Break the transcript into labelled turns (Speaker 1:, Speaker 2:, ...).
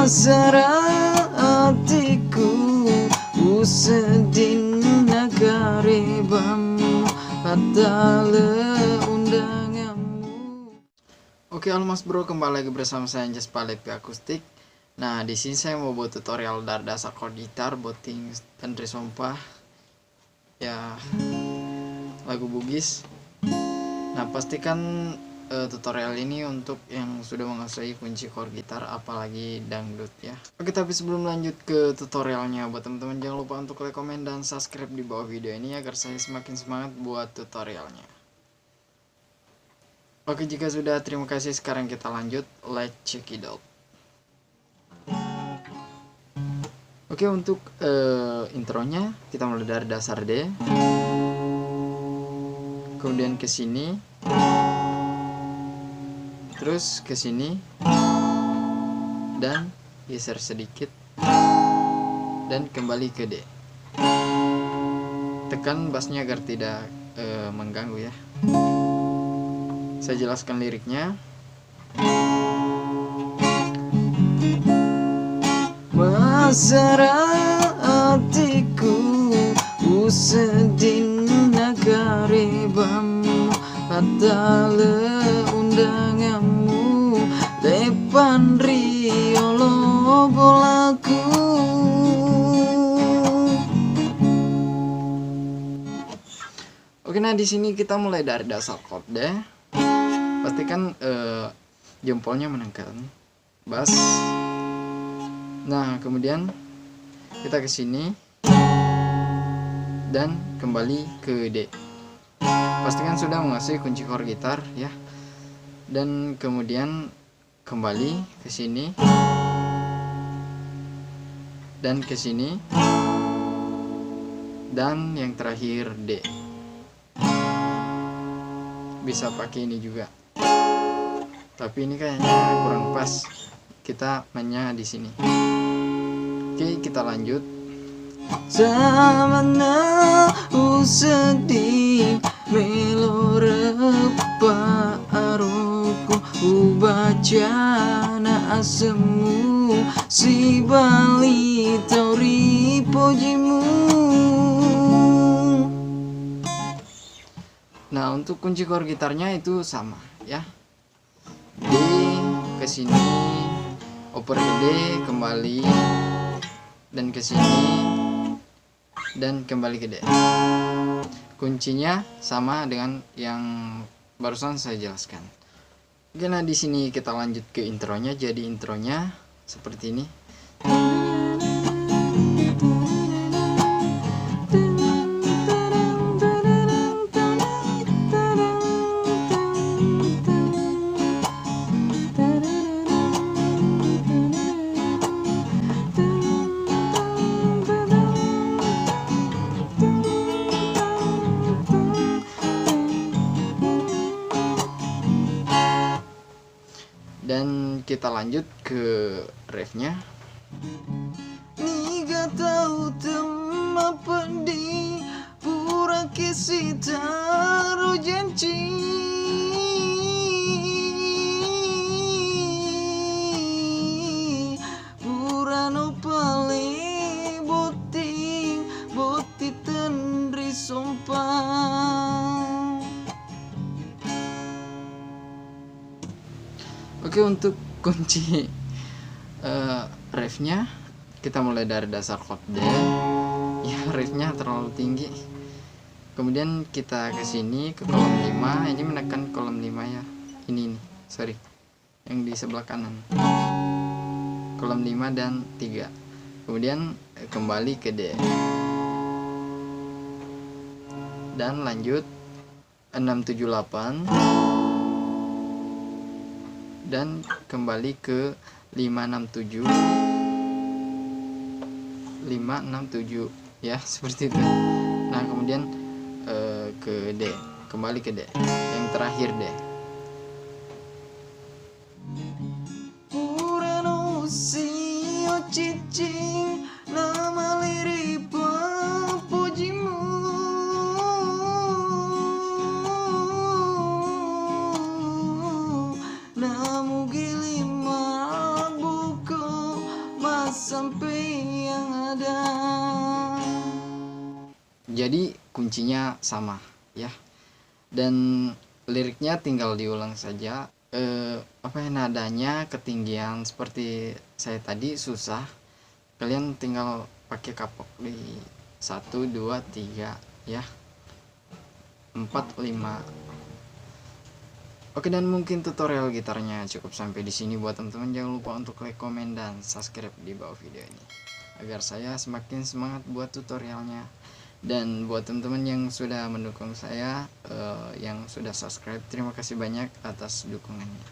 Speaker 1: Masara hatiku usedin nagaribamu hatale undanganmu. Oke, halo Mas Bro, kembali lagi bersama saya Anjas Palepi Akustik. Nah, di sini saya mau buat tutorial dasar chord gitar, booting dan resompah. Ya, lagu Bugis. Nah, pastikan tutorial ini untuk yang sudah menguasai kunci chord gitar, apalagi dangdut ya. Oke, tapi sebelum lanjut ke tutorialnya, buat teman-teman jangan lupa untuk like, komen, dan subscribe di bawah video ini agar saya semakin semangat buat tutorialnya. Oke, jika sudah, terima kasih. Sekarang kita lanjut, let's check it out. Oke, untuk intronya kita mulai dari dasar D, kemudian ke sini, terus ke sini, dan geser sedikit, dan kembali ke D. Tekan bassnya agar tidak mengganggu ya. Saya jelaskan liriknya. Masara hatiku usedin nagaribamu hatale undanganmu lepan riolo bolaku. Oke, nah di sini kita mulai dari dasar chord D. Pastikan jempolnya menekan bass. Nah, kemudian kita ke sini dan kembali ke D. Pastikan sudah menguasai kunci chord gitar ya. Dan kemudian kembali ke sini dan ke sini, dan yang terakhir D. Bisa pakai ini juga, tapi ini kayaknya kurang pas. Kita mainnya di sini. Oke, kita lanjut. Zamana usedih melorepa aruku ubacana asemu si bali tauri pojimu. Nah, untuk kunci chord gitarnya itu sama ya. D ke sini, oper ke D, kembali dan ke sini dan kembali ke D. Kuncinya sama dengan yang barusan saya jelaskan. Oke, nah di sini kita lanjut ke intronya. Jadi intronya seperti ini. Dan kita lanjut ke refnya. Niga tahu tema pendi pura kisita rojenci pura no pale boti tendri sompang. Oke, untuk kunci refnya kita mulai dari dasar chord D. Ya, refnya terlalu tinggi. Kemudian kita ke sini ke kolom 5. Ini menekan kolom 5 ya. Ini sorry. Yang di sebelah kanan. Kolom 5 dan 3. Kemudian kembali ke D. Dan lanjut 678. Dan kembali ke 567 ya, seperti itu. Nah, kemudian ke D, kembali ke D, yang terakhir D. Purano sio cicing nama lirip pujimu. Namu gilimat buku jadi kuncinya sama ya. Dan liriknya tinggal diulang saja. Nadanya ketinggian seperti saya tadi susah, kalian tinggal pakai kapok di 1 2 3 ya, 4 5. Oke, dan mungkin tutorial gitarnya cukup sampai di sini. Buat teman-teman jangan lupa untuk like, komen, dan subscribe di bawah video ini agar saya semakin semangat buat tutorialnya. Dan buat teman-teman yang sudah mendukung saya, yang sudah subscribe, terima kasih banyak atas dukungannya.